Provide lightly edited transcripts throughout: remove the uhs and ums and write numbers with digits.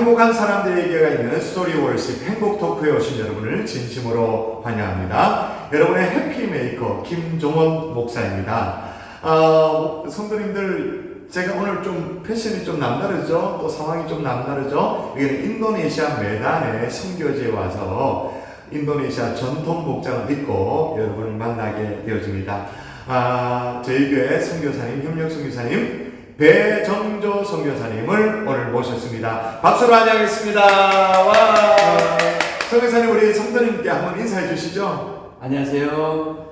행복한 사람들에게가 있는 스토리 월십 행복 토크에 오신 여러분을 진심으로 환영합니다. 여러분의 해피메이커 김종원 목사입니다. 성도님들, 제가 오늘 좀 패션이 좀 남다르죠? 또 상황이 좀 남다르죠? 여기는 인도네시아 메단에 선교지에 와서 인도네시아 전통 복장을 입고 여러분을 만나게 되어집니다. 저희 교회 선교사님, 협력 선교사님 배정조 선교사님을 오늘 모셨습니다. 박수로 환영하겠습니다. 와! 선교사님, 우리 성도님께 한번 인사해 주시죠. 안녕하세요.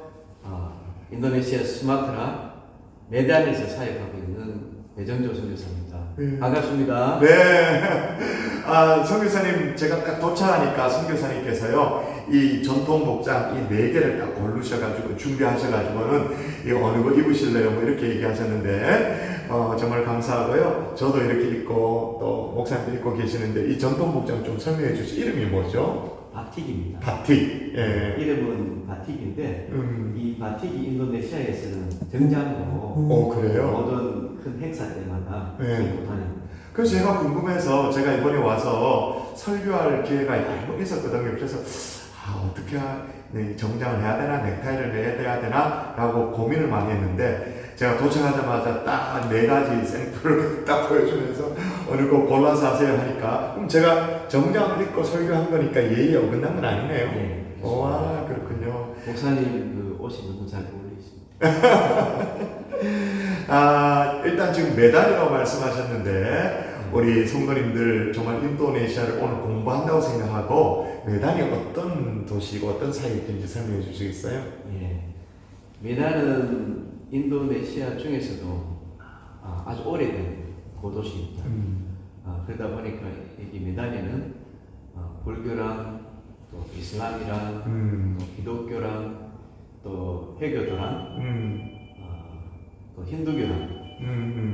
인도네시아 수마트라 메단에서 사역하고 있는 배정조 선교사입니다. 반갑습니다. 네. 선교사님, 제가 딱 도착하니까 선교사님께서요, 이 전통 복장 이 4개를 딱 고르셔가지고 준비하셔가지고는 이 어느 거 입으실래요? 뭐 이렇게 얘기하셨는데, 정말 감사하고요. 저도 이렇게 입고 또 목사님도 입고 계시는데 이 전통 복장 좀 설명해 주시죠. 이름이 뭐죠? 바틱입니다. 바틱. 예. 이름은 바틱인데 이 바틱이 인도네시아에서는 정장으로 그래요? 모든 큰 행사 때마다 네. 입고 다닙니다. 그래서 제가 궁금해서 제가 이번에 와서 설교할 기회가 있었거든요. 그래서 어떻게 정장을 해야 되나, 넥타이를 매야 되나 라고 고민을 많이 했는데, 제가 도착하자마자 딱 4가지 샘플을 딱 보여주면서 어느 거 골라서 하세요 하니까, 그럼 제가 정장을 입고 설교한 거니까 예의에 어긋난 건 아니네요. 네, 와, 그렇군요. 목사님 그 옷이 너무 잘 어울리십니다. 일단 지금 메달이라고 말씀하셨는데, 우리 성도님들 정말 인도네시아를 오늘 공부한다고 생각하고 메단이 어떤 도시고 어떤 사이인지 설명해 주시겠어요? 예. 메단은 인도네시아 중에서도 아주 오래된 고도시입니다. 그러다 보니까 여기 메단에는 불교랑 또 이슬람이랑 또 기독교랑 또 회교도랑 또 힌두교랑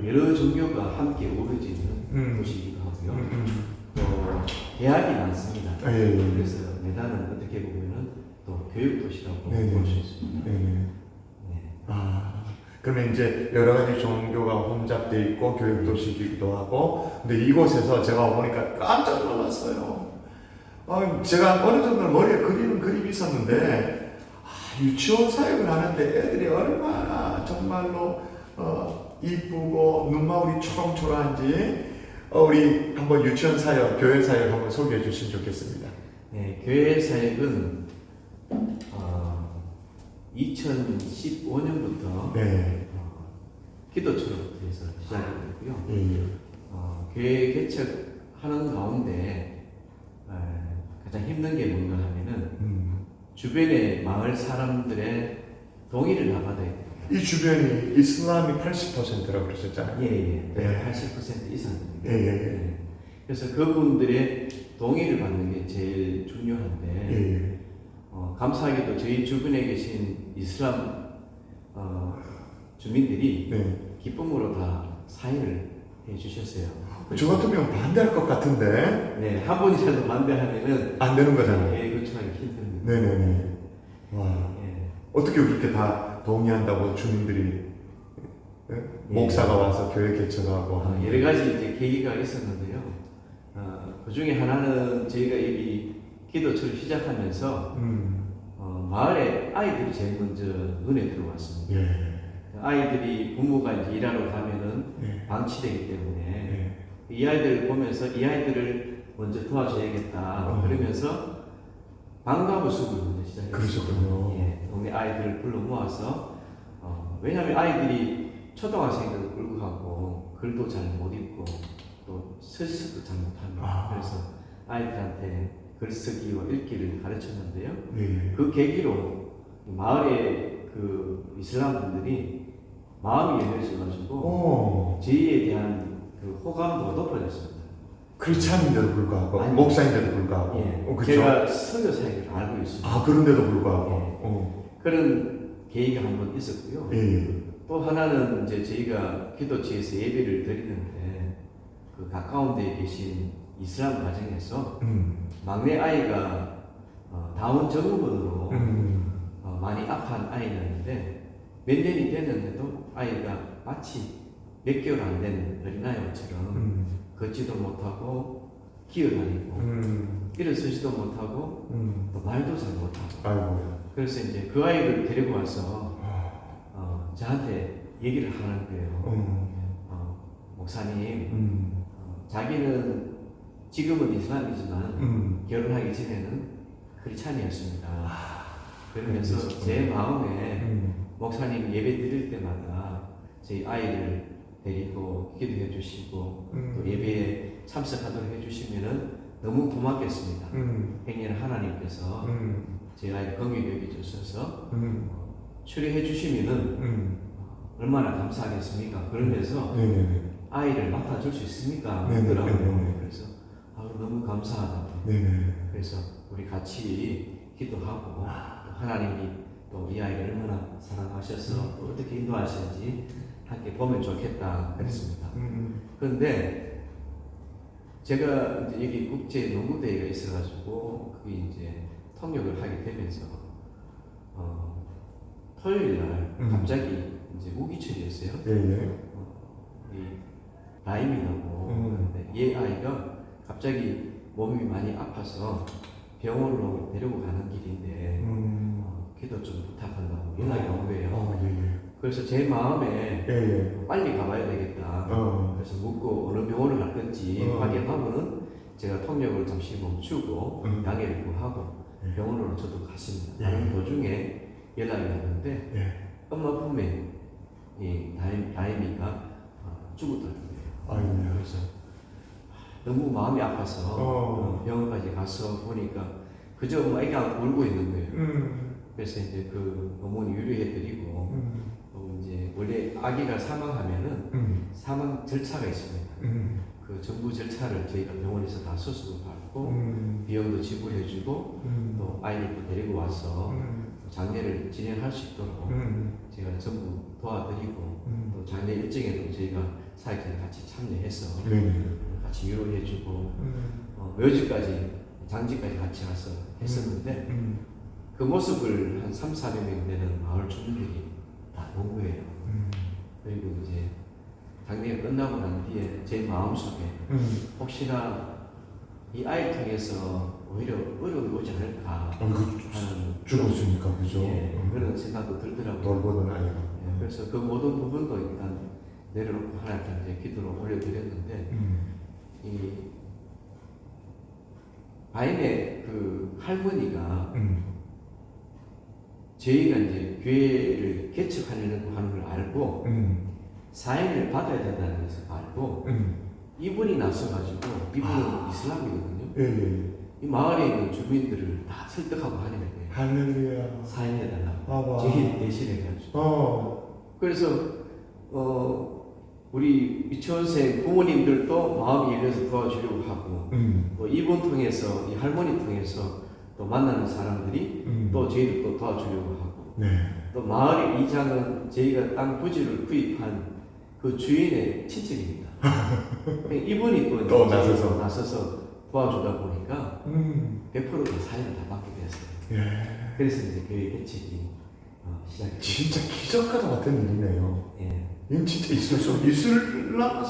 여러 종교가 함께 어우러지는 도시이기도 하고요. 또 대학이 많습니다. 예. 그래서 메단은 어떻게 보면은 또 교육 도시라고 네네. 볼 수 있습니다. 네. 그러면 이제 여러 가지 종교가 혼잡되어 있고 교육 도시이기도 하고, 근데 이곳에서 제가 보니까 깜짝 놀랐어요. 제가 어느 정도 머리에 그리는 그림이 있었는데, 유치원 사역을 하는데 애들이 얼마나 정말로 이쁘고 눈망울이 초롱초롱한지, 우리 한번 유치원 사역, 교회 사역 한번 소개해 주시면 좋겠습니다. 네, 교회 사역은 2015년부터 네. 기도 초록부터 시작이 됐고요. 예. 교회 개척하는 가운데 가장 힘든 게 뭔가 하면은 주변의 마을 사람들의 동의를 다 받아야 돼요. 이 주변이 이슬람이 80%라고 그러셨잖아요. 예. 네. 80% 이상입니다. 예. 그래서 그분들의 동의를 받는 게 제일 중요한데, 예. 감사하게도 저희 주변에 계신 이슬람 주민들이 네. 기쁨으로 다 사인을 해주셨어요. 저 같으면 반대할 것 같은데. 네, 한 분이라도 반대하면은 안 되는 거잖아요. 예, 구축하기 힘듭니다. 네네네. 와. 예. 어떻게 그렇게 다 동의한다고 주민들이, 목사가 와서 교회 개척하고 하는. 여러 가지 이제 계기가 있었는데요. 그 중에 하나는 저희가 여기 기도처를 시작하면서 마을에 아이들이 제일 먼저 눈에 들어왔습니다. 예. 아이들이 부모가 이제 일하러 가면은 네. 방치되기 때문에 네. 이 아이들을 보면서 이 아이들을 먼저 도와줘야겠다 그러면서 방과후 수업을 먼저 시작했어요. 그러셨군요. 예, 동네 아이들을 불러 모아서 왜냐하면 아이들이 초등학생들도 불구하고 글도 잘 못 읽고 또 서식도 잘 못합니다. 그래서 아이들한테 글쓰기와 읽기를 가르쳤는데요. 예. 그 계기로 마을의 그 이슬람 분들이 마음이 열려져가지고 저희에 대한 그 호감도가 높아졌습니다. 크리스찬인데도 불구하고, 아니, 목사인데도 불구하고. 예. 그쵸? 제가 선교 사역을 알고 있습니다. 그런데도 불구하고. 그런 계기가 한 번 있었고요. 예. 또 하나는 이제 저희가 기도처에서 예배를 드리는데 그 가까운 데에 계신 이슬람 가정에서 막내 아이가 다운 증후군으로 많이 아파한 아이였는데 몇 년이 됐는데도 아이가 마치 몇 개월 안 된 어린아이처럼 걷지도 못하고 기어다니고 일어서지도 못하고 또 말도 잘 못하고. 아이고야. 그래서 이제 그 아이를 데리고 와서 저한테 얘기를 하는 거예요. 목사님, 자기는 지금은 이슬람이지만 결혼하기 전에는 크리스찬이었습니다. 그러면서 제 마음에 목사님 예배 드릴 때마다 저희 아이를 데리고 기도해 주시고 또 예배에 참석하도록 해주시면은 너무 고맙겠습니다. 행여나 하나님께서 제 아이를 건강히 여겨주셔서 추리해 주시면은 얼마나 감사하겠습니까? 그러면서 아이를 맡아줄 수 있습니까? 그러더라고요. 그래서 너무 감사하다고. 그래서 우리 같이 기도하고 또 하나님이 또 이 아이를 얼마나 사랑하셔서 또 어떻게 인도하시는지 함께 보면 좋겠다 그랬습니다. 그런데 제가 이제 여기 국제 농구 대회가 있어가지고 그게 이제 통역을 하게 되면서 토요일 날 갑자기 이제 우기철이었어요. 이 라임이라고 얘 아이가 갑자기 몸이 많이 아파서 병원으로 데리고 가는 길인데 기도 좀 부탁한다고 연락이 온 거예요. 그래서 제 마음에 빨리 가봐야 되겠다. 그래서 묻고 어느 병원을 갈 건지 확인하고는 제가 통역을 잠시 멈추고 양해를 구하고 병원으로 저도 갔습니다. 가는 도중에 연락이 왔는데 엄마 품에 이 다임이가 죽었더라고요. 그래서 너무 마음이 아파서 병원까지 가서 보니까 그저 아이가 울고 있는 거예요. 그래서 이제 그 어머니 위로해드리고 이제 원래 아기가 사망하면은 사망 절차가 있습니다. 그 정부 절차를 저희가 병원에서 다 수술을 받고 비용도 지불해주고 또 아이를 또 데리고 와서 장례를 진행할 수 있도록 제가 전부 도와드리고 또 장례 일정에도 저희가 사회자랑 같이 참여해서 같이 위로해주고 묘지까지 장지까지 같이 가서 했었는데 그 모습을 한 300~400명 되는 마을 주민들이 다 본 거예요. 그리고 이제 장례가 끝나고 난 뒤에 제 마음속에 혹시나 이 아이를 통해서 오히려 어려움이 오지 않을까 하는 죽었으니까 그죠? 그런 생각도 들더라고요. 돌보던 아이가. 그래서 그 모든 부분도 일단 내려놓고 하나님께 이제 기도로 올려드렸는데 이 바인의 그 할머니가 저희가 이제 교회를 개척하려고 하는 걸 알고 사인을 받아야 된다는 것을 알고 이분이 나서가지고 이분은 이슬람이거든요. 이 마을에 있는 주민들을 다 설득하고 하는 거예요. 할렐루야. 사인해달라고 저희 대신해가지고. 그래서 우리 유치원생 부모님들도 마음이 열려서 도와주려고 하고 또 이분 통해서 이 할머니 통해서 또 만나는 사람들이 또 저희를 또 도와주려고 하고 또 마을의 이장은 저희가 땅 부지를 구입한 그 주인의 친척입니다. 이분이 또 나서서 도와주다 보니까 100%다 사인을 다 받게 됐어요. 그래서 이제 교회 개척이 시작했어요. 진짜 기적과 같은 일이네요. 이건 진짜 있을 수 없는 이슬람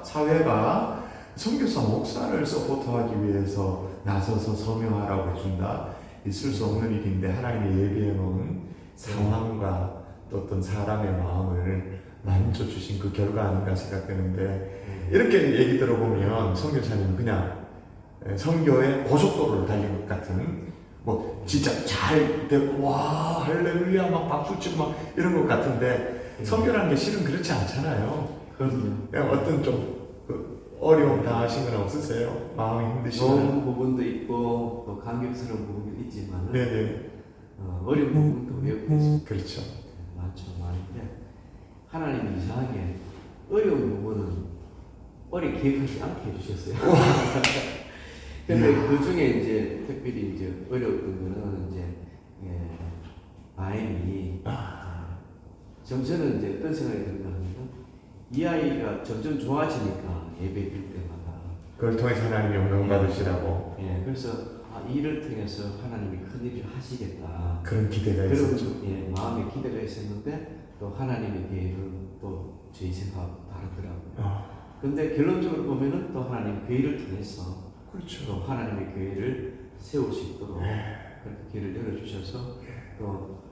사회가 선교사 목사를 서포트하기 위해서 나서서 서명하라고 해준다. 있을 수 없는 일인데 하나님이 예비해 놓은 상황과 또 어떤 사람의 마음을 만져 주신 그 결과 아닌가 생각되는데 이렇게 얘기 들어보면 선교사님은 그냥 선교의 고속도로를 달린 것 같은 뭐 진짜 잘 되고 와 할렐루야 막 박수치고 막 이런 것 같은데 선교라는 게 실은 그렇지 않잖아요. 그냥 어떤 좀 어려움 당하신 건 없으세요? 마음이 힘드시나요? 좋은 부분도 있고 또 감격스러운 부분도 있지만 어려운 부분도 왜 없겠어요? 그렇죠. 많죠. 많은데 하나님이 이상하게 어려운 부분은 오래 기억하지 않게 해주셨어요. 근데 그 중에 이제 특별히 이제 어려웠던 거는 이제 아이이 저는 이제 어떤 생각이 드는가 하면 이 아이가 점점 좋아지니까 예배 드릴 때마다 그걸 통해서 하나님이 영광 받으시라고. 그래서 이 일을 통해서 하나님이 큰 일을 하시겠다. 그런 기대가 있었죠. 마음에 기대가 있었는데 또 하나님의 계획은 또 저희 생각하고 다르더라고요. 근데 결론적으로 보면은 또 하나님 그 일을 통해서 그렇죠. 또 하나님의 교회를 세울 수 있도록 네. 그렇게 길을 열어주셔서 또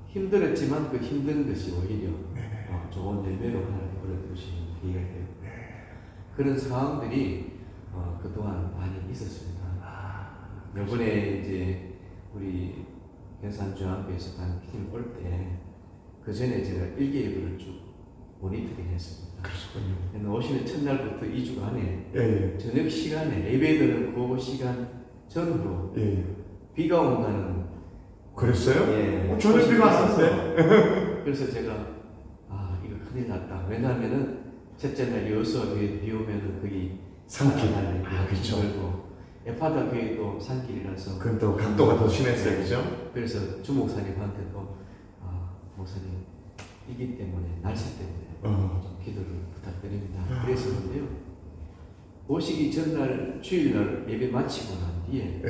힘들었지만 그 힘든 것이 오히려 좋은 열매로 하나님 불러주시는 기회가 되고 그런 상황들이 그동안 많이 있었습니다. 이번에 이제 우리 경산중앙교회에서 단기팀 올 때 그 전에 제가 일개예배를 쭉 모니터링 했습니다. 그러시군요. 오시는 첫날부터 2주간에 예, 저녁 시간에 예배드는 그 시간 전후로 예. 비가 온다는 그랬어요? 예, 저녁 비가 안 있어서 왔는데? 그래서 제가 이거 큰일 났다. 왜냐하면은 첫째 날 여수 교회 비 오면은 거기 산길. 그렇죠. 에파다 교회도 산길이라서 그건 또 각도가 더 심했어요, 그죠? 그래서 주 목사님한테도 목사님 이기 때문에 날씨 때문에 좀 기도를 부탁드립니다. 그랬었는데요. 오시기 전날 주일날 예배 마치고 난 뒤에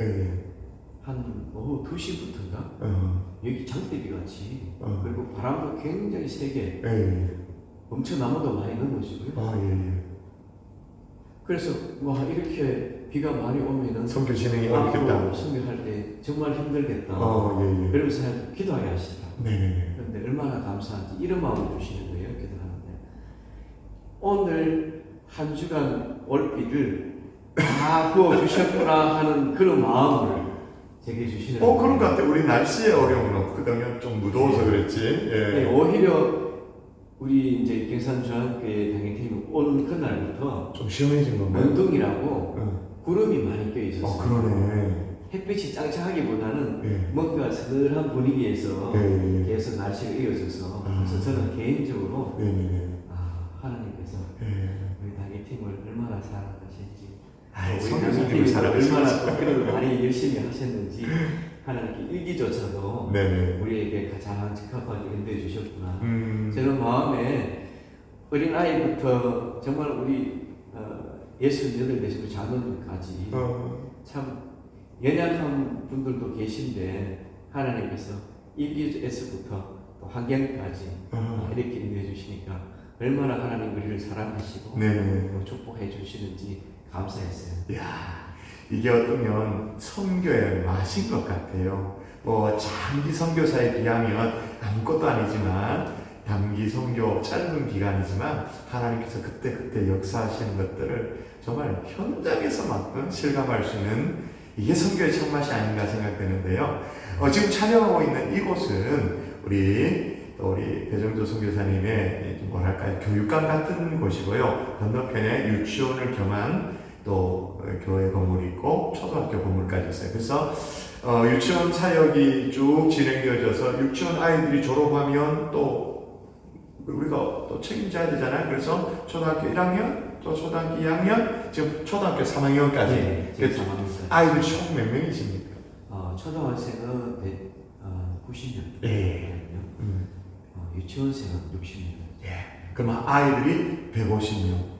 한 오후 2시부터인가 여기 장대비 같이 그리고 바람도 굉장히 세게 엄청 나무도 많이 넘어지고요. 그래서 와 이렇게 비가 많이 오면은 선교 진행이 앞으로 어렵겠다. 선교할 때 정말 힘들겠다. 예. 그러면서 하나님 기도하게 하시더라고요. 네네네. 그런데 얼마나 감사한지 이런 마음을 주시는 거예요. 기도하는데 오늘 한 주간 올 비를 다 부어 주셨구나 하는 그런 마음을 제게 주시는 거예요. 그런 것 같아. 우리 날씨의 어려움은 없거든요. 좀 무더워서 그랬지. 네, 오히려 우리 이제 경산중앙교회 당회팀이 온 그날부터 좀 시원해진 건가요? 원둥이라고 구름이 많이 껴 있었어요. 그러네. 햇빛이 짱짱하기보다는 예. 뭔가 서늘한 분위기에서 예. 계속 날씨가 이어져서 그래서 저는 개인적으로 네네네. 하나님께서 우리 당회팀을 얼마나 사랑하시는지 우리 성교사님을 당회팀이 사랑하시지. 얼마나 그렇게 많이 열심히 하셨는지 하나님께 일기조차도 네네. 우리에게 가장 적합하게 인도해 주셨구나. 저는 마음에 어린 아이부터 정말 우리 68되시고 자녀들까지 참 연약한 분들도 계신데 하나님께서 일기에서부터 또 환경까지 이렇게 인도해 주시니까 얼마나 하나님 우리를 사랑하시고 또 축복해 주시는지 감사했어요. 이야, 이게 어떠면 선교의 맛인 것 같아요. 장기 선교사에 비하면 아무것도 아니지만 단기 선교 짧은 기간이지만 하나님께서 그때 역사하시는 것들을 정말 현장에서만큼 실감할 수 있는 이게 선교의 참맛이 아닌가 생각되는데요. 지금 촬영하고 있는 이곳은 우리 배정조 선교사님의 뭐랄까요, 교육관 같은 곳이고요. 건너편에 유치원을 겸한 또 교회 건물이 있고 초등학교 건물까지 있어요. 그래서 유치원 사역이 쭉 진행되어져서 유치원 아이들이 졸업하면 또 우리가 또 책임져야 되잖아요. 그래서 초등학교 1학년, 또 초등학교 2학년, 지금 초등학교 3학년까지. 네, 아이들 총 몇 명이십니까? 초등학생은 90명. 예. 유치원생은 60명. 예. 그럼 아이들이 150명.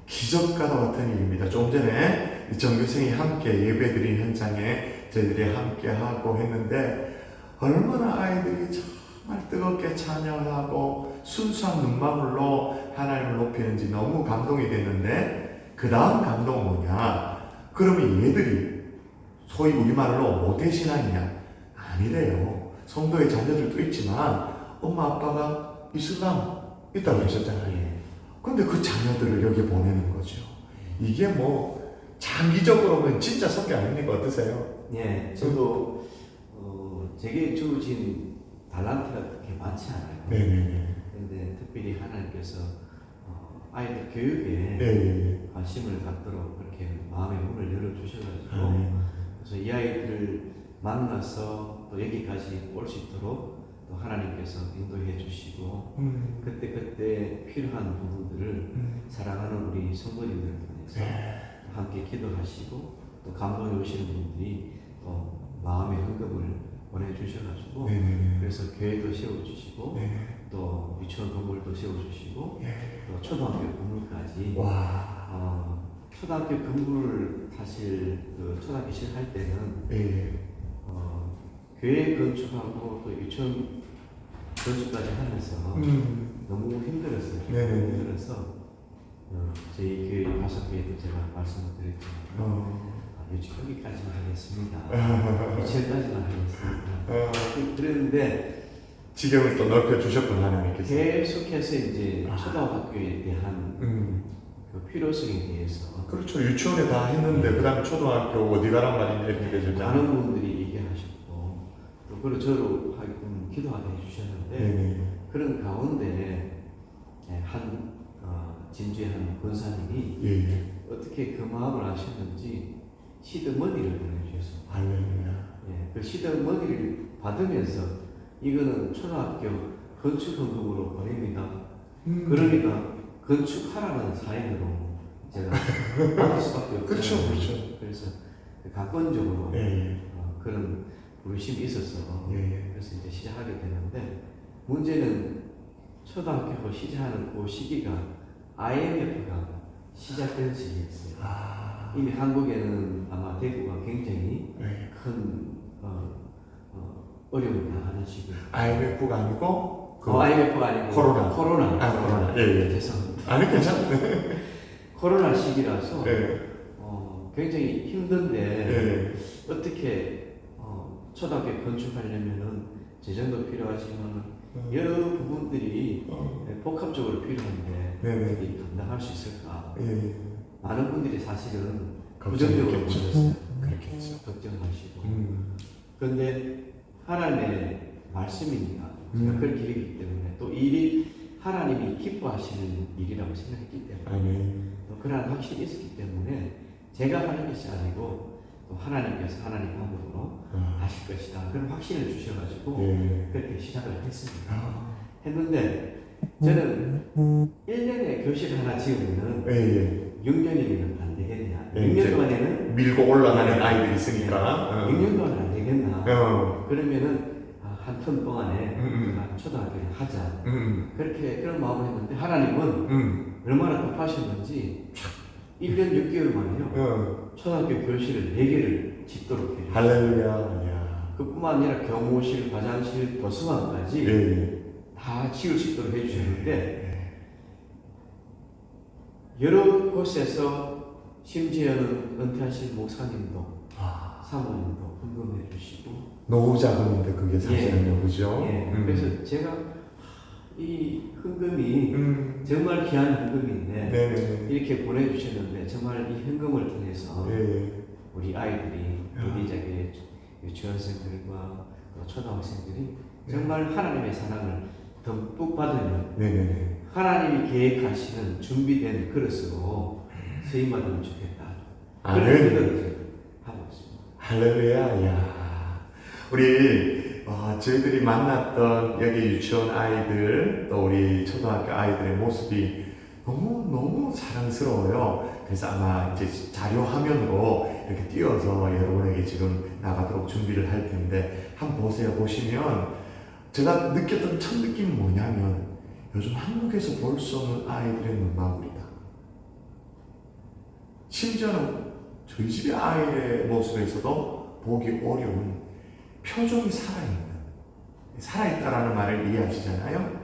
기적과도 같은 일입니다. 좀 전에 전교생이 함께 예배드린 현장에 저희들이 함께 하고 했는데 얼마나 아이들이 정말 뜨겁게 찬양하고 순수한 눈망울로 하나님을 높이는지 너무 감동이 됐는데 그 다음 감동은 뭐냐? 그러면 얘들이 소위 우리말로 모태신앙이냐? 아니래요. 성도의 자녀들도 있지만 엄마 아빠가 이슬람 있다고 그러셨잖아요. 근데 그 자녀들을 여기 보내는 거죠. 이게 장기적으로 보면 진짜 선교 아닙니까? 어떠세요? 예, 저도 제게 주어진 달란트가 그렇게 많지 않아요. 네네네. 그런데 특별히 하나님께서 아이들 교육에 관심을 갖도록 그렇게 마음의 문을 열어주셔가지고 그래서 이 아이들을 만나서 또 여기까지 올 수 있도록 또 하나님께서 인도해 주시고 그때 필요한 부분들을 사랑하는 우리 성도님들 통해서 함께 기도하시고 또 감동해 오시는 분들이 또 마음의 헌금을 보내주셔가지고 그래서 교회도 세워주시고 또 유치원 건물도 세워주시고 또 초등학교 건물까지 초등학교 건물 사실 초등학교 시작할 때는 교회 건축하고 또 유치원 건축까지 하면서 너무 힘들었어요. 힘들어서 저희 교회 5교회도 제가 말씀을 드렸지만 여기까지만 하겠습니다. 이천까지만 하겠습니다. 그런데 지경을 또 넓혀주셨군 하나님께서. 계속해서 이제 초등학교에 대한 그 필요성에 대해서 그렇죠. 유치원에 다 했는데 그 다음에 초등학교 어디 가란 말이냐 이렇게 되죠. 많은 분들이 얘기하셨고 또 그리고 저로 하여금 기도하게 해주셨는데 네네. 그런 가운데 한 진주의 한 권사님이 예. 어떻게 그 마음을 아셨는지 시드머니를 보내주셨어요. 할렐루야. 그 시드머니를 받으면서 이거는 초등학교 건축헌금으로 보냅니다. 그러니까 건축하라는 사인으로 제가 받을 수밖에 없어요. 그렇죠, 그렇죠. 그래서 가건적으로 예. 그런 부르심이 있어서 예. 그래서 이제 시작하게 되는데 문제는 초등학교 시작하는 그 시기가 IMF가 시작된 시기였어요. 이미 한국에는 아마 대구가 굉장히 네. 큰 어려움을 당하는 시기. IMF가 아니고 IMF가 아니고 코로나. 코로나. 예. 죄송합니다. 아니 괜찮네. 코로나 시기라서 예. 굉장히 힘든데 예. 어떻게 초등학교 건축하려면은 재정도 필요하지만 여러 부분들이 복합적으로 필요한데 네네. 어떻게 감당할 수 있을까? 예. 많은 분들이 사실은 부정적으로 보셨어요. 그렇겠죠. 걱정하시고. 음. 그런데 하나님의 말씀이니까 제가 음. 그렇게 얘기했기 때문에 또 일이 하나님이 기뻐하시는 일이라고 생각했기 때문에 아멘. 또 그러한 확신이 있었기 때문에 제가 하는 것이 아니고 또 하나님께서 하나님 마음으로 하실 것이다. 그런 확신을 주셔가지고 예. 그렇게 시작을 했습니다. 아. 했는데 저는 1년에 교실 하나 지으면은 예. 6년이면 안 되겠냐. 예, 6년 이제 동안에는 밀고 올라가는 아이들이 있으니까. 6년 동안 안 되겠나. 어. 그러면은 한 턴 동안에 음. 초등학교를 하자. 음. 그렇게 그런 마음을 했는데 하나님은 얼마나 급하셨는지 1년 6개월 만에요. 초등학교 교실을 4개를 짓도록 해요. 할렐루야. 야. 그뿐만 아니라 경호실, 화장실, 도서관까지 예. 다 지을 수 있도록 해주셨는데 여러 곳에서 심지어는 은퇴하신 목사님도 사모님도 헌금해 주시고 노후 자금인데 그게 사실은요, 그죠? 그래서 제가 이 헌금이 정말 귀한 헌금인데 네네. 이렇게 보내주셨는데 정말 이 헌금을 통해서 예. 우리 아이들이 어린이집의 유치원생들과 초등학생들이 정말 하나님의 사랑을 듬뿍 받으면 네네네. 하나님이 계획하시는 준비된 그릇으로 쓰임받으면 좋겠다. 아멘. 그런 기도를 하고 있습니다. 할렐루야. 야. 우리 저희들이 만났던 여기 유치원 아이들 또 우리 초등학교 아이들의 모습이 너무 사랑스러워요. 그래서 아마 이제 자료 화면으로 이렇게 띄워서 여러분에게 지금 나가도록 준비를 할 텐데 한번 보세요. 보시면 제가 느꼈던 첫 느낌이 뭐냐면 요즘 한국에서 볼 수 없는 아이들의 눈망울이다. 심지어는 저희 집의 아이의 모습에서도 보기 어려운 표정이 살아있다라는 말을 이해하시잖아요.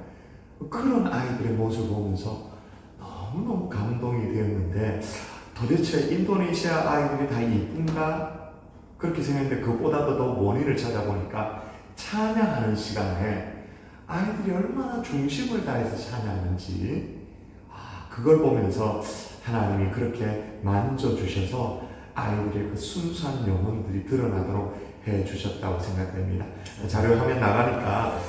그런 아이들의 모습을 보면서 너무너무 감동이 되었는데 도대체 인도네시아 아이들이 다 이쁜가? 그렇게 생각했는데 그보다도 더 원인을 찾아보니까 찬양하는 시간에 아이들이 얼마나 중심을 다해서 찬양하는지 그걸 보면서 하나님이 그렇게 만져주셔서 아이들의 그 순수한 영혼들이 드러나도록 해주셨다고 생각됩니다. 자료 화면 나가니까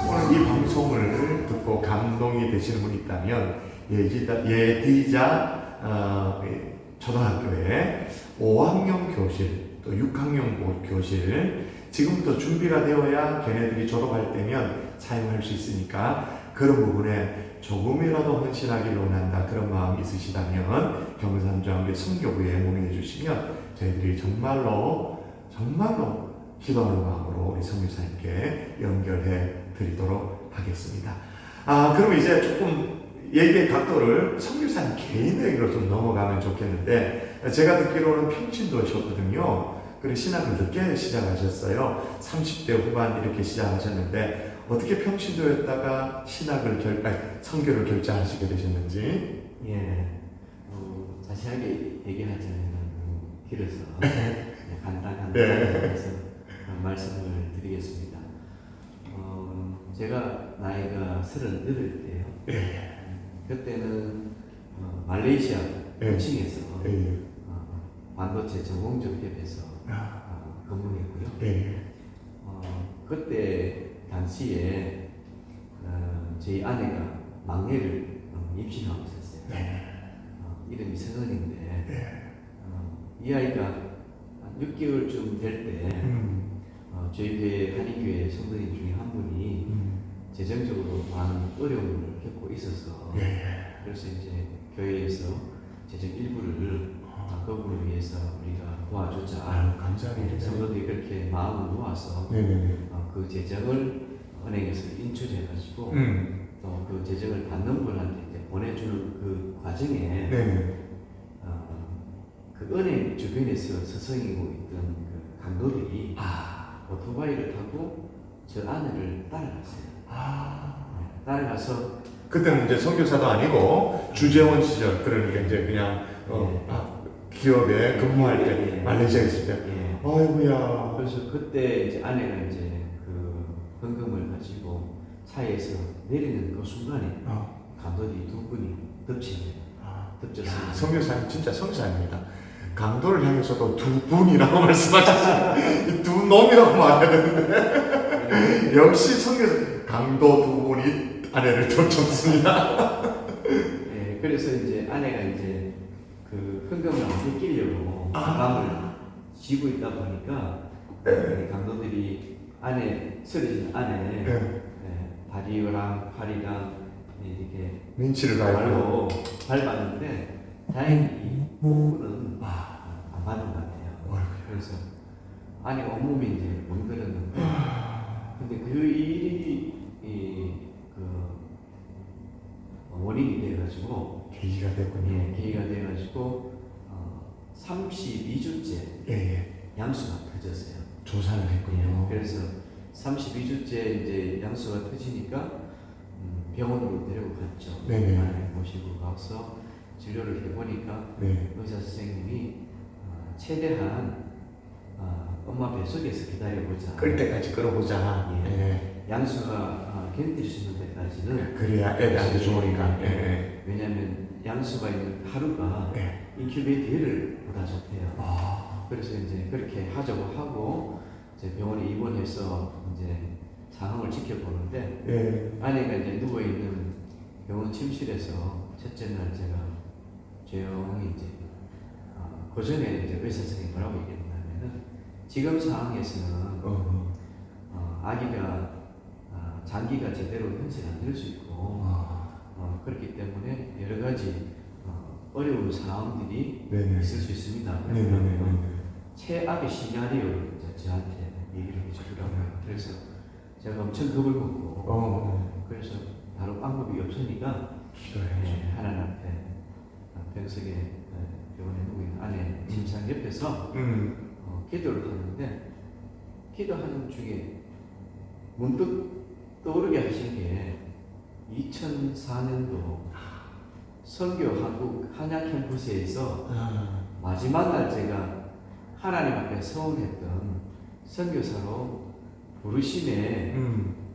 오늘 이 방송을 듣고 감동이 되시는 분이 있다면 예디자 초등학교에 5학년 교실 또 6학년 교실 지금부터 준비가 되어야 걔네들이 졸업할 때면 사용할 수 있으니까 그런 부분에 조금이라도 헌신하기를 원한다 그런 마음이 있으시다면 경산중앙교 선교부에 문의해 주시면 저희들이 정말로 기도하는 마음으로 우리 선교사님께 연결해 드리도록 하겠습니다. 그럼 이제 조금 얘기의 각도를 선교사님 개인에게로 좀 넘어가면 좋겠는데, 제가 듣기로는 평신도셨거든요. 그리고 신학을 늦게 시작하셨어요. 30대 후반 이렇게 시작하셨는데 어떻게 평신도였다가 선교를 결정하시게 되셨는지? 예, 자세하게 얘기하자면 길어서 간단한 해서 말씀을 드리겠습니다. 제가 나이가 38때요. 그때는 말레이시아 호칭에서 반도체 전공정협에서 근무했고요. 그때 당시에 저희 아내가 막내를 임신하고 있었어요. 이름이 서은인데 이 아이가 한 6개월쯤 될 때 저희 교회 한인교회 성도님 중에 한 분이 재정적으로 많은 어려움을 겪고 있어서 그래서 이제 교회에서 재정 일부를 그분을 위해서 우리가 도와주자. 감사합니다. 성도들이 그렇게 마음을 모아서 그 재정을 은행에서 인출해가지고 또 그 재정을 받는 분한테 이제 보내주는 그 과정에 그 은행 주변에서 서성이고 있던 그 강도들이 오토바이를 타고 저 아내를 따라갔어요. 따라가서 그때는 이제 선교사도 아니고 주재원 시절, 그러니까 이제 그냥 기업에 근무할 때 말레이시아에 있을 때. 아이고야. 그래서 그때 이제 아내가 이제 그 헌금을 가지고 차에서 내리는 그 순간에 강도들이 두 분이 덮쳤어요. 선교사님 진짜 선교사입니다. 강도를 향해서도 두 분이라고 말씀하셨어요. 두 놈이라고 말해야 되는데 역시 선교사 강도 두 분이 아내를 덮쳤습니다. 네, 그래서 이제 아내가 이제 그 헌금을 안 끼려고 가방을 쥐고 있다 보니까 강도들이 쓰러진 안에 다리랑 팔이랑 이렇게 민치를 발로 밟았는데 다행히 복부는 안 받은 것 같아요. 그래서 아내가 온몸이 이제 멍들었는데 근데 그 일이 원인이 돼가지고 계기가 됐군요. 계기가 돼가지고 32주째 양수가 터졌어요. 조사를 했군요. 그래서 32주째 이제 양수가 터지니까 병원으로 데리고 갔죠. 모시고 가서 진료를 해보니까 의사 선생님이 최대한 엄마 뱃속에서 기다려보자. 끌 때까지 끌어보자. 양수가 견딜 수 있는 데까지는 그래야 애들한테 좋으니까. 왜냐하면 양수가 있는 하루가 인큐베이터를 보다 좋대요. 그래서 이제 그렇게 하자고 하고 이제 병원에 입원해서 이제 상황을 지켜보는데 아내가 이제 누워 있는 병원 침실에서 첫째 날 제가 조용히 이제 그 전에 이제 의사 선생님이 뭐라고 얘기했냐면은 지금 상황에서는 아기가 장기가 제대로 현실 안 될 수 있고 그렇기 때문에 여러 가지 어려운 상황들이 있을 수 있습니다. 최악의 시나리오를 저한테 얘기를 해주더라고요. 그래서 제가 엄청 겁을 먹고 그래서 바로 방법이 없으니까 하나님 앞에 병석에 병원에 누워 있는 아내 침상 옆에서 기도를 하는데 기도하는 중에 문득 떠오르게 하신 게 2004년도 선교 한국 한약 캠퍼스에서 마지막 날 제가 하나님 앞에 서원했던 선교사로 부르심에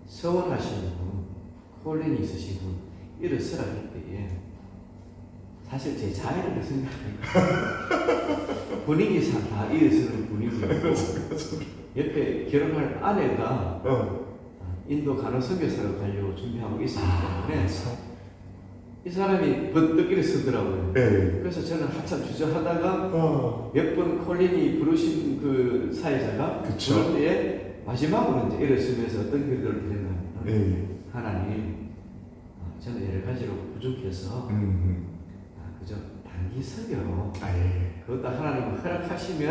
서원하시는 분, 콜린이 있으신 분 일어서라 할 때에 사실 제 자해를 생각하니까 분위기상 다 일어서는 분위기고 옆에 결혼할 아내가 인도 가는 선교사로 가려고 준비하고 있었기 때문에 이 사람이 번뜩 일어서더라고요. 그래서 저는 한참 주저하다가 몇 번 콜린이 부르신 그 사회자가 부를 때에 마지막으로 이제 일어서면서 어떤 기도를 드렸냐면 하나님 저는 여러 가지로 부족해서 그저 단기 설교로 그것도 하나님 허락하시면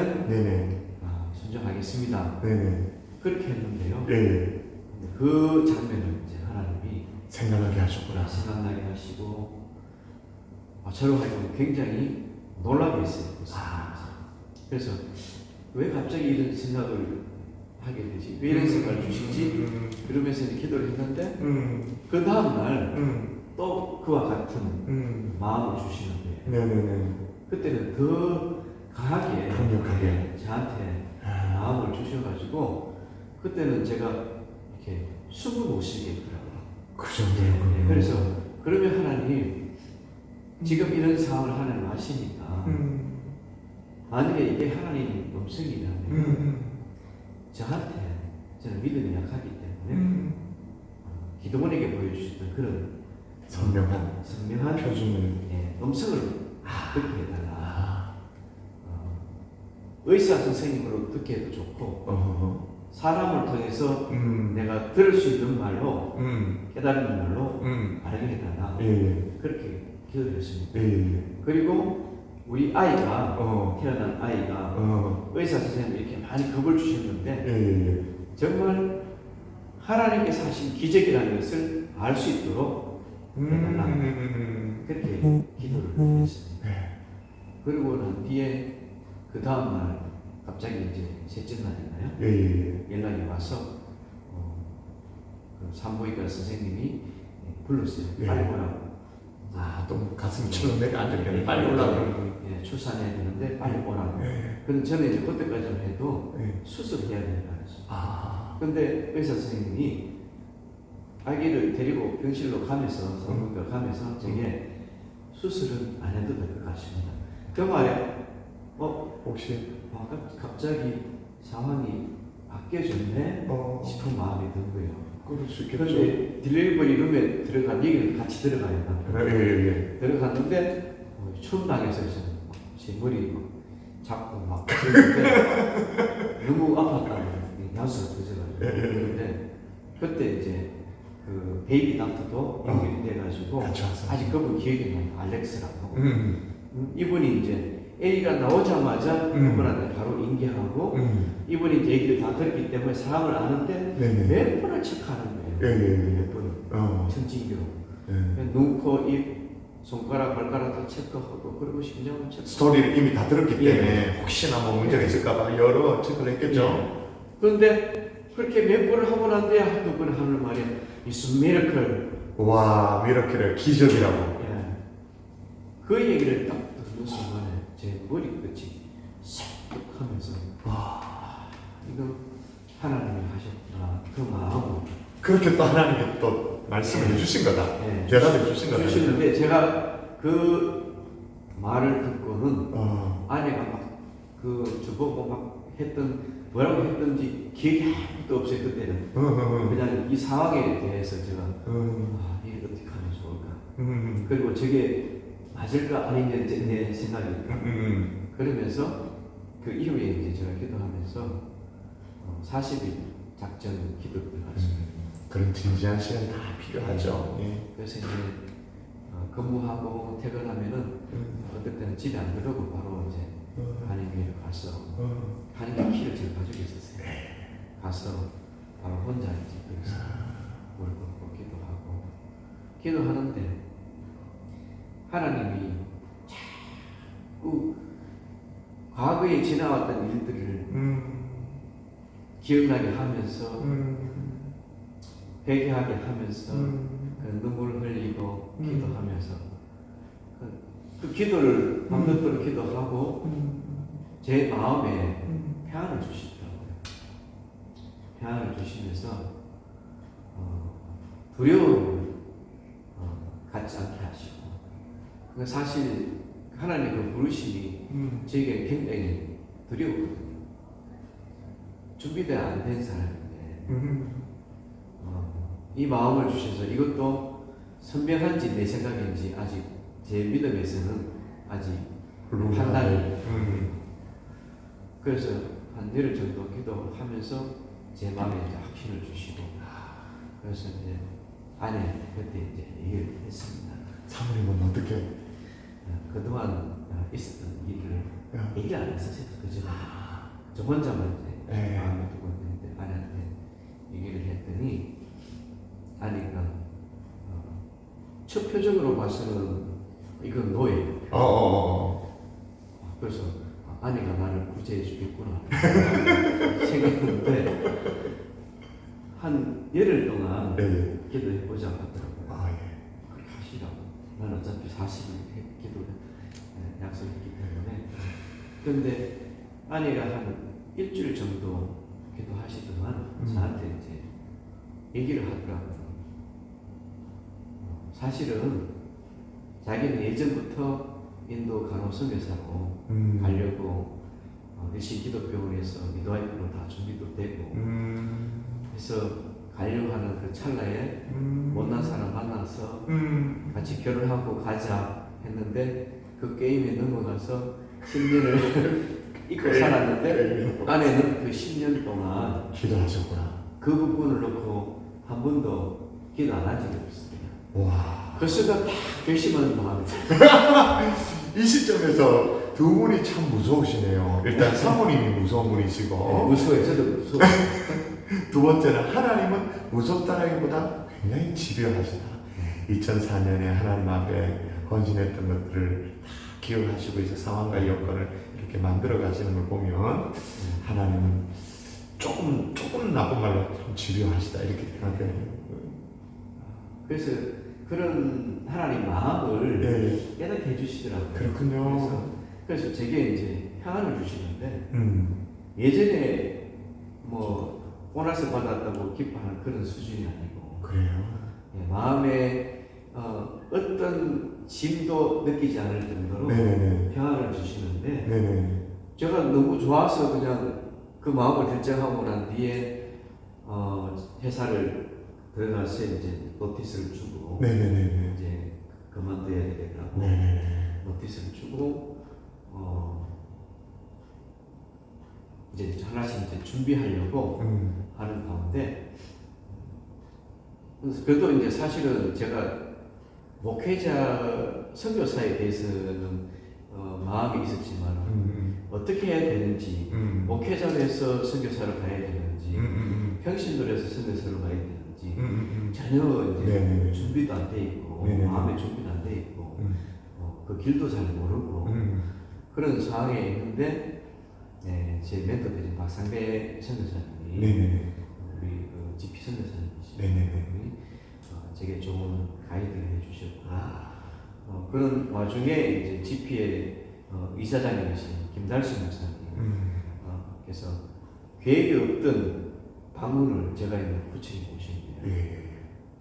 순종하겠습니다. 그렇게 했는데요. 그 장면을 이제 하나님이 생각나게 하셨구나. 생각나게 하시고 저로 하여금 굉장히 놀라게 했어요. 그래서 왜 갑자기 이런 생각을 하게 되지? 왜 이런 생각을 주시지? 그러면서 이제 기도를 했는데 그 다음날 또 그와 같은 마음을 주시는 거예요. 네네네. 그때는 더 강하게 강력하게. 저한테 마음을 주셔가지고 그때는 제가 이렇게 숨을 못 쉬겠더라고요. 그 정도였군요. 그래서 그러면 하나님 지금 이런 상황을 하나님 아시니까 만약에 이게 하나님 음성이라면 저한테 저는 믿음이 약하기 때문에 기도원에게 보여주셨던 그런 선명한 표준을 음성을 듣게 해달라. 의사 선생님으로 듣게 해도 좋고 사람을 통해서 내가 들을 수 있는 말로 깨달은 말로 알게 해달라. 그렇게 기도를 했습니다. 그리고 우리 아이가 태어난 아이가 의사 선생님이 이렇게 많이 겁을 주셨는데 정말 하나님께서 하신 기적이라는 것을 알 수 있도록 해달라. 그렇게 기도를 했습니다. 그리고 난 뒤에 그 다음날 갑자기 이제 셋째 날이나요? 연락이 와서 그 산부인과 선생님이 불렀어요. 빨리 오라고. 또 가슴이 철렁내려 앉았겠네. 빨리 올라가는. 출산해야 되는데 빨리 오라고. 그럼 저는 이제 그때까지만 해도 수술해야 된다 그랬어요. 근데 의사 선생님이 아기를 데리고 병실로 가면서 산부인과 가면서 제게 수술은 안 해도 될 것 같습니다. 그 말에 혹시 갑자기 상황이 바뀌어졌네 싶은 마음이 든 거예요. 그럴 수 있겠죠. 그런데 딜리버리 룸에 들어간 얘기를 같이 들어가야 한다. 들어갔는데 처음 당해서 제 머리 막 잡고 막 그랬는데 너무 아팠다는 야수가 터져가지고 그런데 그때 이제 그 베이비 닥터도 연결이 돼가지고 아직 그분 기억이 나요. 알렉스라고. 이분이 이제 A가 나오자마자 그분한테 바로 인계하고 이분이 이제 얘기를 다 들었기 때문에 상황을 아는데 몇 번을 체크하는 거예요. 몇 번을 청진기로 눈, 코, 입, 손가락, 발가락도 체크하고 그리고 심장을 체크. 스토리를 이미 다 들었기 때문에 혹시나 뭐 문제가 있을까봐 여러 체크를 했겠죠. 그런데 그렇게 몇 번을 하고 난 뒤에 그분이 하는 말이 It's a miracle. 와, 미러키를 기적이라고. 그 얘기를 딱 듣는 순간에 제 머리끝이 싹 하면서 이거 하나님이 하셨구나 그 마음으로 그렇게 또 하나님이 또 말씀을 해주신 거다. 대답해 주신 거다. 주시는데 제가 그 말을 듣고는 아내가 막 그 저보고 막 했던 뭐라고 했던지 기억이 하나도 없어요. 그때는 그냥 이 상황에 대해서 제가 이게 어떻게 하면 좋을까 그리고 저게 맞을까 아닌지 내 생각이 그러면서 그 이후에 이제 제가 기도하면서 40일 작전 기도를 하셨어요. 그런 진지한 시간이 다 필요하죠. 그래서 이제 근무하고 퇴근하면은 어떨 때는 집에 안 들어오고 바로 이제 한인교회를 가서 한인교회 키를 제가 가지고 있었어요. 가서 바로 혼자 이제 거기서 무릎 꿇고 기도하는데 하나님이 자꾸 과거에 지나왔던 일들을 기억나게 하면서 회개하게 하면서 눈물을 흘리고 기도하면서 그 기도를 밤늦도록 기도하고 제 마음에 평안을 주시더라고요. 평안을 주시면서 두려움을 갖지 않게 하시고 사실 하나님 그 부르심이 저에게 굉장히 두려웠거든요. 준비되어 안 된 사람인데 이 마음을 주셔서 이것도 선명한지 내 생각인지 아직 제 믿음에서는 아직 판단이 그래서 한 열흘 정도 기도하면서 제 마음에 이제 확신을 주시고 그래서 이제 아내 그때 이제 얘기를 했습니다. 사모님은 어떻게 그동안 있었던 일을 얘기 안 했었어요. 그죠? 저 혼자만 이제 마음에 두고 있는데 아내한테 얘기를 했더니 아내가 첫 표정으로 봐서는 이건 노예예요. 그래서 아내가 나를 구제해 주겠구나 생각했는데 한 열흘 동안 네. 기도해 보자 하더라고요. 예. 그렇게 하시라고. 나는 어차피 40일 기도를 약속했기 때문에. 그런데 아내가 한 일주일 정도 기도하시더만 저한테 이제 얘기를 하더라고요. 사실은 자기는 예전부터 인도 간호선교사로 가려고 일시 기독교원에서 미드와이프로 다 준비도 되고 그래서 가려고 하는 그 찰나에 못난 사람 만나서 같이 결혼하고 가자 했는데 그 게임에 넘어가서 10년을 잊고 살았는데 아내는 그 10년 동안 기도하셨구나. 그 부분을 놓고 한 번도 기도 안 한 적이 없어요. 와. 그 순간 딱 결심하는 마음이 들어요. 이 시점에서 두 분이 참 무서우시네요. 일단 사모님이 무서운 분이시고 무서워요. 저도 무서워요. 두 번째는 하나님은 무섭다라기보다 굉장히 집요하시다. 2004년에 하나님 앞에 헌신했던 것들을 다 기억하시고 이제 상황과 여건을 이렇게 만들어 가시는 걸 보면 하나님은 조금 나쁜 말로 참 집요하시다 이렇게 생각해요. 그래서 그런 하나님 마음을 네. 깨닫게 해주시더라고요. 그렇군요. 그래서 제게 이제 평안을 주시는데 예전에 뭐 보너스 받았다고 기뻐하는 그런 수준이 아니고 그래요. 마음에 어떤 짐도 느끼지 않을 정도로 네네네. 평안을 주시는데 네네. 제가 너무 좋아서 그냥 그 마음을 결정하고 난 뒤에 회사를 들어가서 이제 노티스를 주고 네네네. 이제 그만둬야 되겠다고 네네네. 노티스를 주고 이제 하나씩 이제 준비하려고 하는 가운데 그래도 이제 사실은 제가 목회자 선교사에 대해서는 마음이 있었지만 어떻게 해야 되는지 목회자로서 선교사를 가야 되는지 평신도로 해서 선교사를 가야 되는지 전혀 이제 네네네. 준비도 안 돼 있고 네네네. 마음의 준비도 안 돼 있고 그 길도 잘 모르고 그런 상황에 있는데 제 멘토들인 박상배 선교사님이 네네네. 우리 그 GP 선교사님이시죠. 네네네. 제게 좋은 가이드를 해주셨고 그런 와중에 이제 GP의 이사장님이신 김달수 목사님 그래서 계획이 없던 방문을 제가 있는 구청에 오십니다. 예.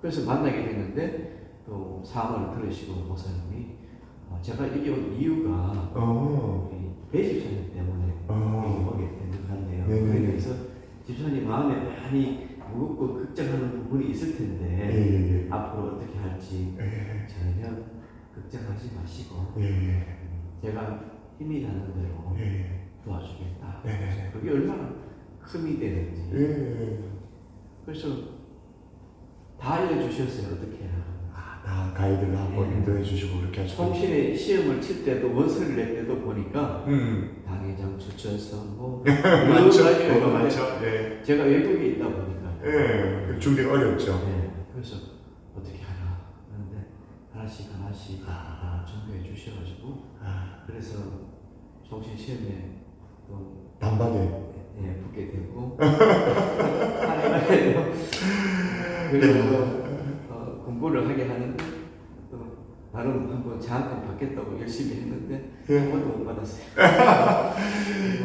그래서 만나게 됐는데 또 사항을 들으시고 목사님이 제가 여기 온 이유가 배 집사님 때문에 여기 오게 된 것 같네요. 네네. 그래서 집사님 마음에 많이 무겁고 걱정하는 부분이 있을 텐데 앞으로 어떻게 할지 전혀 걱정하지 마시고 제가 힘이 나는 대로 도와주겠다. 네네. 그게 얼마나 흠이 되는지. 그래서 다 알려주셨어요. 어떻게 해야 다 가이드를 하고 인도해 주시고 그렇게 하시고. 성신의 시험을 칠 때도 원서를 낼 때도 보니까 당회장 추천서 뭐 많죠. 가지고 뭐가 있는데 많죠. 예. 제가 외국에 있다 보니까 예. 준비가 어렵죠. 그래서 어떻게 하나 하는데 하나씩 준비해 주셔가지고 그래서 성신 시험에 또 단박에. 붙게 되고 하나님께서 그리고 공부를 하게 하는데 또 나름 한번 장학금 받겠다고 열심히 했는데 한 번도 못 받았어요.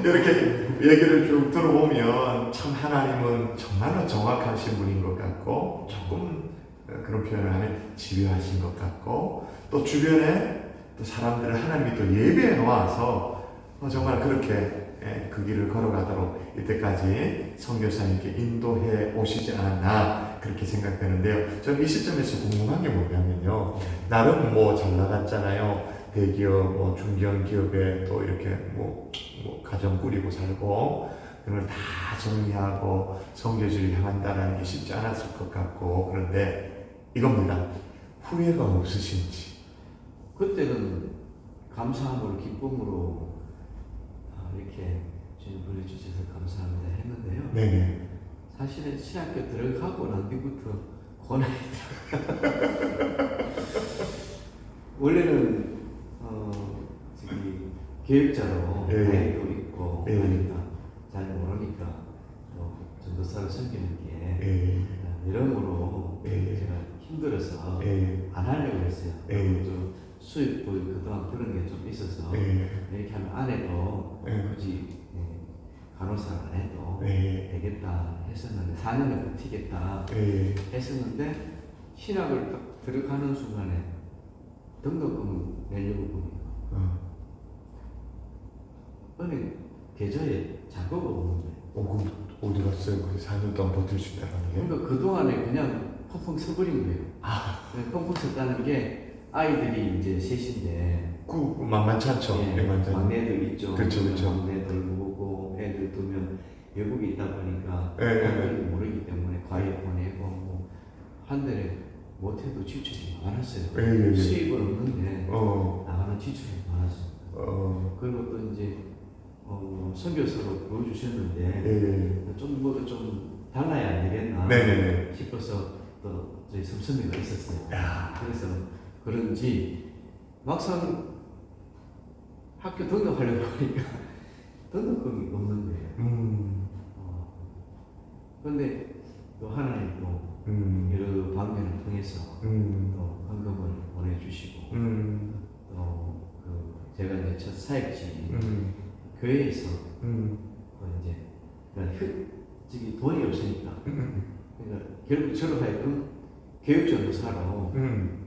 이렇게 얘기를 쭉 들어보면 참 하나님은 정말로 정확하신 분인 것 같고 조금 그런 표현을 하면 집요하신 것 같고 또 주변에 또 사람들을 하나님이 또 예배해 놓아서 정말 그렇게 그 길을 걸어가도록 이때까지 선교사님께 인도해 오시지 않았나 그렇게 생각되는데요. 저는 이 시점에서 궁금한 게 뭐냐면요. 나름 뭐 잘 나갔잖아요. 대기업, 뭐 중견 기업에 또 이렇게 뭐 가정 꾸리고 살고 그런 걸 다 정리하고 선교지를 향한다는 게 쉽지 않았을 것 같고 그런데 이겁니다. 후회가 없으신지. 그때는 감사함으로 기쁨으로 이렇게 주님 불러주셔서 감사합니다 했는데요. 네네. 사실은 신학교 들어가고 난 뒤부터 고난이다. 원래는 저기 교육자로 예. 나이도 있고 예. 하니까 잘 모르니까 전도사를 섬기는 게 예. 여러모로 예. 제가 힘들어서 예. 안 하려고 했어요. 예. 좀 수입도 그동안 그런 게 좀 있어서 예. 이렇게 하면 안 해도 예. 굳이 간호사를 안 해도 예. 되겠다 했었는데 4년을 버티겠다 예. 했었는데 신학을 딱 들어가는 순간에 등록금 내려고 보니까 은행 계좌에 잔고가 없는 거예요. 어디 갔어요? 그 4년 동안 버틸 수 있다는 게? 그러니까 그동안에 그냥 펑펑 써버린 거예요. 그냥 펑펑 썼다는 게 아이들이 이제 셋인데 만만치 않죠. 예, 만만치 않죠. 막내들 있죠. 그렇죠, 그렇죠. 막내들 보고 애들 두면 외국에 있다 보니까 예, 예. 한글을 모르기 때문에 과외 보내고 뭐 한 달에 못해도 지출이 많았어요. 예, 예. 수입은 없는데 어. 나가는 지출이 많았어요. 그리고 또 이제 선교사로 보여주셨는데 예. 좀 달라야 안 되겠나 네네네. 싶어서 또 저희 섬선배가 있었어요. 야. 그래서 그런지 막상 학교 등록하려고 하니까 등록금이 없는 거예요. 그런데 또 하나님 또 여러 방면을 통해서 또 헌금을 보내주시고 또 제가 이제 첫 사역지 교회에서 또 이제 저기 돈이 없으니까 그러니까 결국 저로 하여금 교육전도사로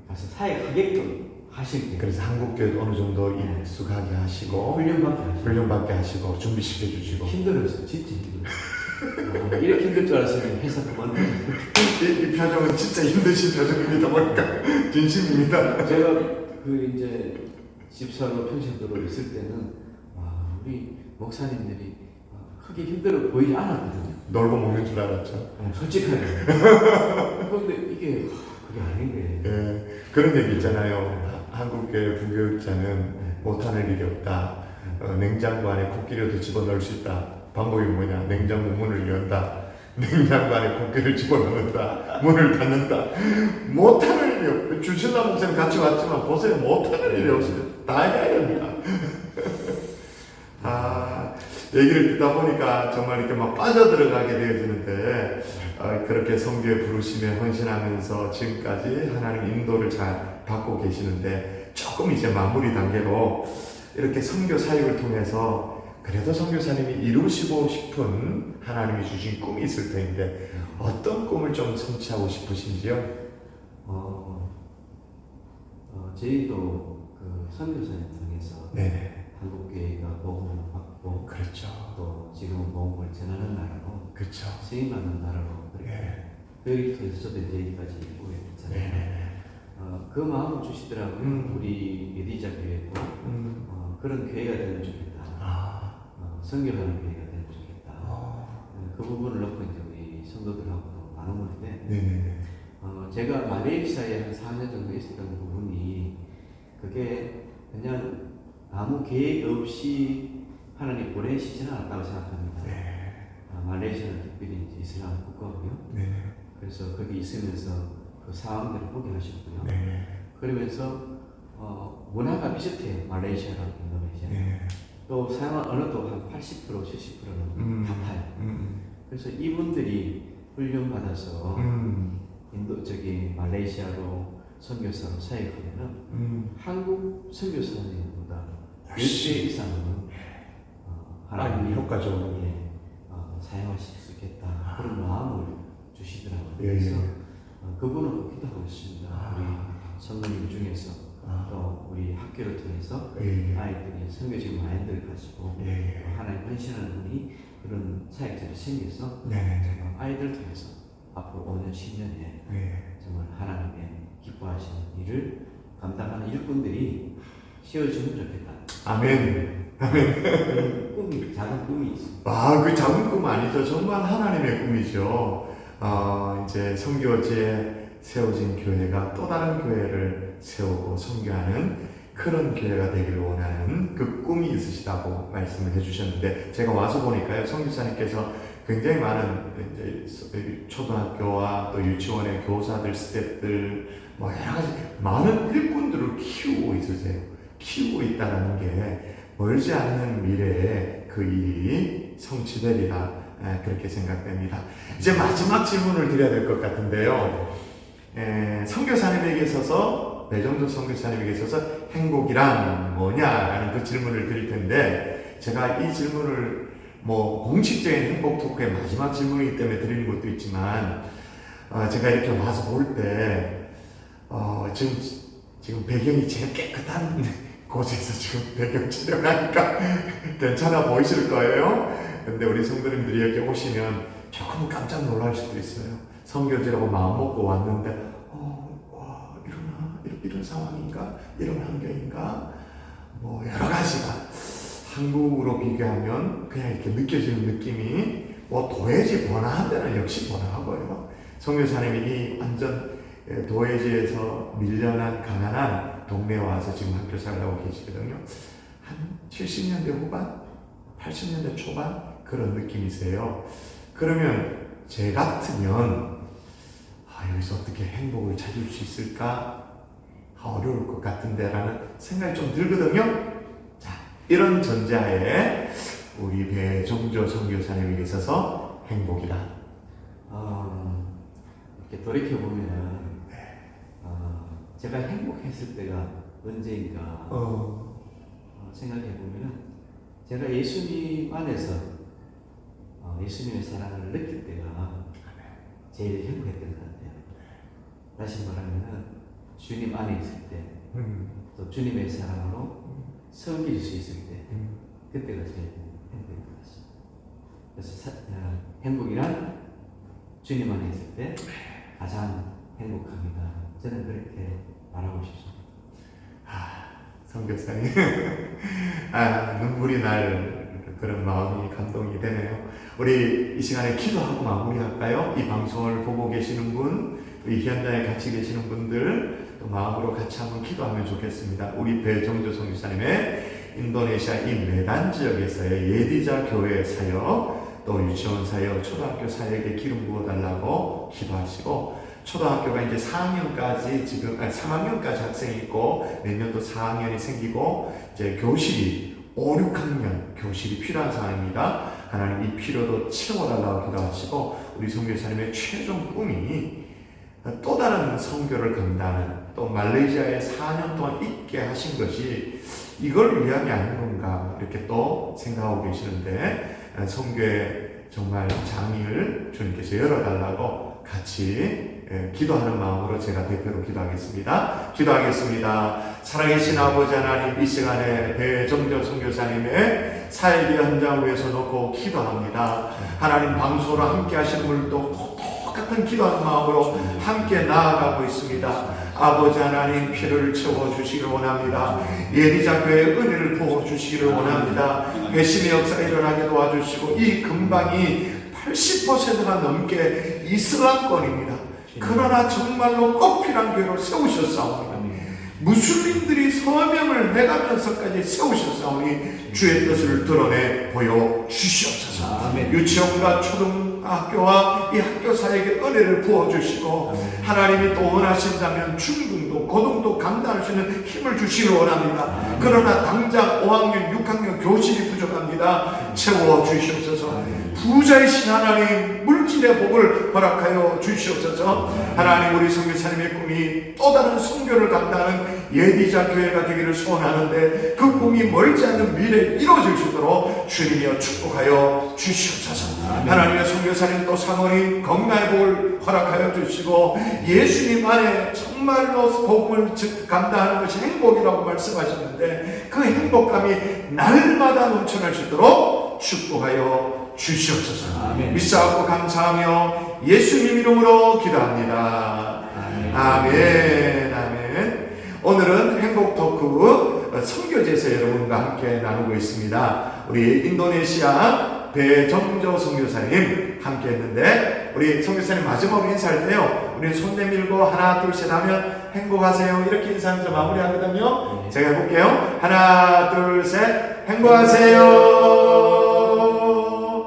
가서 사역하게끔 하실 거예요. 그래서 한국교회도 어느 정도 익숙하게 하시고 훈련받게 하시고 준비시켜 주시고 힘들었어요. 진짜 힘들었어요. 이렇게 힘들 줄 알았으면 회사 그만두고 이 표정은 진짜 힘드신 표정입니다. 보니까 진심입니다. 제가 그 이제 집사로 평신도로 있을 때는 와 우리 목사님들이 크게 힘들어 보이지 않았거든요. 놀고 먹는 줄 알았죠. 솔직하게. 그런데 이게 그게 아닌 거예요. 예, 그런 얘기 있잖아요. 한국교회 부교육자는 못하는 일이 없다. 냉장고 안에 코끼리도 집어넣을 수 있다. 방법이 뭐냐? 냉장고 문을 연다. 냉장고 안에 코끼리를 집어넣는다. 문을 닫는다. 못하는 일이 없어요. 주신나 목사님 같이 왔지만 보세요. 못하는 일이 없어요. 다 해야 됩니다. 얘기를 듣다 보니까 정말 이렇게 막 빠져들어가게 되어지는데 그렇게 선교에 부르심에 헌신하면서 지금까지 하나님 인도를 잘 받고 계시는데 조금 이제 마무리 단계로 이렇게 선교 사역을 통해서 그래도 선교사님이 이루시고 싶은 하나님이 주신 꿈이 있을 텐데 어떤 꿈을 좀 성취하고 싶으신지요? 저희도 그 선교사님 통해서 네네. 한국교회가 복음을 받고 그렇죠. 또 지금 복음을 전하는 나라로 그렇죠. 쓰임하는 나라로 그렇게 그 일을 통해서 저도 이제 여기까지 오게 됐잖아요. 네네네. 그 마음을 주시더라고요. 우리 예디자 교회도 그런 교회가 되면 좋겠다. 선교하는 교회가 되면 좋겠다. 그 부분을 놓고 이제 우리 성도들하고도 나누는데 네네네. 제가 말레이시아에 한 4년 정도 있었던 부분이 그게 그냥 아무 계획 없이 하나님 보내시지는 않았다고 생각합니다. 말레이시아는 특별히 이제 이슬람 국가고요. 그래서 거기 있으면서 그 상황들을 보게 하셨고요. 그러면서 문화가 비슷해요. 말레이시아랑 인도네시아. 또 사용한 언어도 한 80% 70%는 같아요. 그래서 이분들이 훈련 받아서 말레이시아로 선교사로 사역하면은 한국 선교사님보다 10배 이상은 하나님이 효과적으로 사용하실 수 있겠다 그런 마음을 주시더라고요. 예, 그래서 그분은 기도하고 있습니다. 우리 성도님 중에서 또 우리 학교를 통해서 아이들이 선교적 마인드를 가지고 하나님 헌신하는 분이 그런 사역자를 생겨서 정말 아이들을 통해서 앞으로 5년, 10년에 정말 하나님의 기뻐하시는 일을 감당하는 일꾼들이 세워주면 좋겠다. 아멘. 그런 꿈이, 작은 꿈이 있습니다. 그 작은 꿈 아니죠. 정말 하나님의 꿈이죠. 이제 선교지에 세워진 교회가 또 다른 교회를 세우고 선교하는 그런 교회가 되기를 원하는 그 꿈이 있으시다고 말씀을 해주셨는데, 제가 와서 보니까요, 선교사님께서 굉장히 많은 이제 초등학교와 또 유치원의 교사들, 스태프들, 뭐 여러 가지 많은 일꾼들을 키우고 있으세요. 키우고 있다는 게 멀지 않는 미래에 그 일이 성취되리라, 그렇게 생각됩니다. 이제 마지막 질문을 드려야 될 것 같은데요. 선교사님에게 있어서, 배정조 선교사님에게 있어서 행복이란 뭐냐라는 그 질문을 드릴 텐데, 제가 이 질문을 뭐 공식적인 행복 토크의 마지막 질문이기 때문에 드리는 것도 있지만, 제가 이렇게 와서 볼 때 지금 배경이 제일 깨끗한 곳에서 지금 배경 촬영하니까 괜찮아 보이실 거예요. 근데 우리 성도님들이 여기 오시면 조금 깜짝 놀랄 수도 있어요. 선교지라고 마음 먹고 왔는데, 와, 이런 상황인가? 이런 환경인가? 뭐 여러 가지가 한국으로 비교하면 그냥 이렇게 느껴지는 느낌이, 뭐 도해지 번화한 데는 역시 번화하고요. 선교사님이 이 완전 도해지에서 밀려난 가난한 동네에 와서 지금 학교 살라고 계시거든요. 한 70년대 후반, 80년대 초반 그런 느낌이세요. 그러면 제 같으면 여기서 어떻게 행복을 찾을 수 있을까? 어려울 것 같은데 라는 생각이 좀 들거든요. 자, 이런 전제하에 우리 배정조 선교사님에게 있어서 행복이다. 이렇게 돌이켜보면 제가 행복했을 때가 언제인가 생각해보면, 제가 예수님 안에서 예수님의 사랑을 느낄 때가 제일 행복했던 것 같아요. 다시 말하면 주님 안에 있을 때, 또 주님의 사랑으로 섬길 수 있을 때, 그때가 제일 행복했던 것 같습니다. 그래서 행복이란 주님 안에 있을 때 가장 행복합니다. 저는 그렇게 말하고 싶습니다. 선교사님, 눈물이 날 그런 마음이 감동이 되네요. 우리 이 시간에 기도하고 마무리할까요? 이 방송을 보고 계시는 분, 이 현장에 같이 계시는 분들, 또 마음으로 같이 한번 기도하면 좋겠습니다. 우리 배정조 선교사님의 인도네시아 이 메단 지역에서의 예디자 교회 사역, 또 유치원 사역, 초등학교 사역에 기름 부어달라고 기도하시고, 초등학교가 이제 4학년까지 지금 3학년까지 학생이 있고 내년도 4학년이 생기고 이제 교실이 5, 6학년 교실이 필요한 상황입니다. 하나님 이 필요도 채워달라고 기도하시고, 우리 선교사님의 최종 꿈이 또 다른 선교를 간다는, 또 말레이시아에 4년 동안 있게 하신 것이 이걸 위함이 아닌 건가 이렇게 또 생각하고 계시는데, 선교의 정말 장을 주님께서 열어달라고 같이 기도하는 마음으로 제가 대표로 기도하겠습니다. 살아계신 아버지 하나님, 이 시간에 배정조 선교사님의 사역의 현장을 위해서 놓고 기도합니다. 하나님, 방송으로 함께 하시는 분들도 똑같은 기도하는 마음으로 함께 나아가고 있습니다. 아버지 하나님, 필요를 채워주시기를 원합니다. 예리자 교회의 은혜를 부어주시기를 원합니다. 회심의 역사가 일어나게 도와주시고, 이 근방이 80%가 넘게 이슬람권입니다. 그러나 정말로 꼭 필요한 교회를 세우셨사오니, 무슬림들이 서명을 해가면서까지 세우셨사오니 주의 뜻을 드러내 보여주시옵소서. 유치원과 초등학교와 이 학교 사역에 은혜를 부어주시고, 하나님이 또 원하신다면 중등도 고등도 감당할 수 있는 힘을 주시길 원합니다. 그러나 당장 5학년 6학년 교실이 부족합니다. 채워주시옵소서. 부자이신 하나님, 물질의 복을 허락하여 주시옵소서. 하나님, 우리 선교사님의 꿈이 또 다른 선교를 간다는 예비자 교회가 되기를 소원하는데, 그 꿈이 멀지 않는 미래에 이루어질 수 있도록 주님이여 축복하여 주시옵소서. 하나님의 선교사님 또 사모님 건강의 복을 허락하여 주시고, 예수님 안에 정말로 복음을 감당하는 것이 행복이라고 말씀하셨는데, 그 행복감이 날마다 넘쳐날 수 있도록 축복하여 주시옵소서. 믿사옵고 감사하며 예수님 이름으로 기도합니다. 아멘. 아멘. 오늘은 행복 토크 선교제에서 여러분과 함께 나누고 있습니다. 우리 인도네시아 배정조 선교사님 함께 했는데, 우리 선교사님 마지막으로 인사할 때요, 우리 손 내밀고 하나 둘 셋 하면 행복하세요. 이렇게 인사하면서 마무리하거든요. 네. 제가 해볼게요. 하나, 둘, 셋. 행복하세요.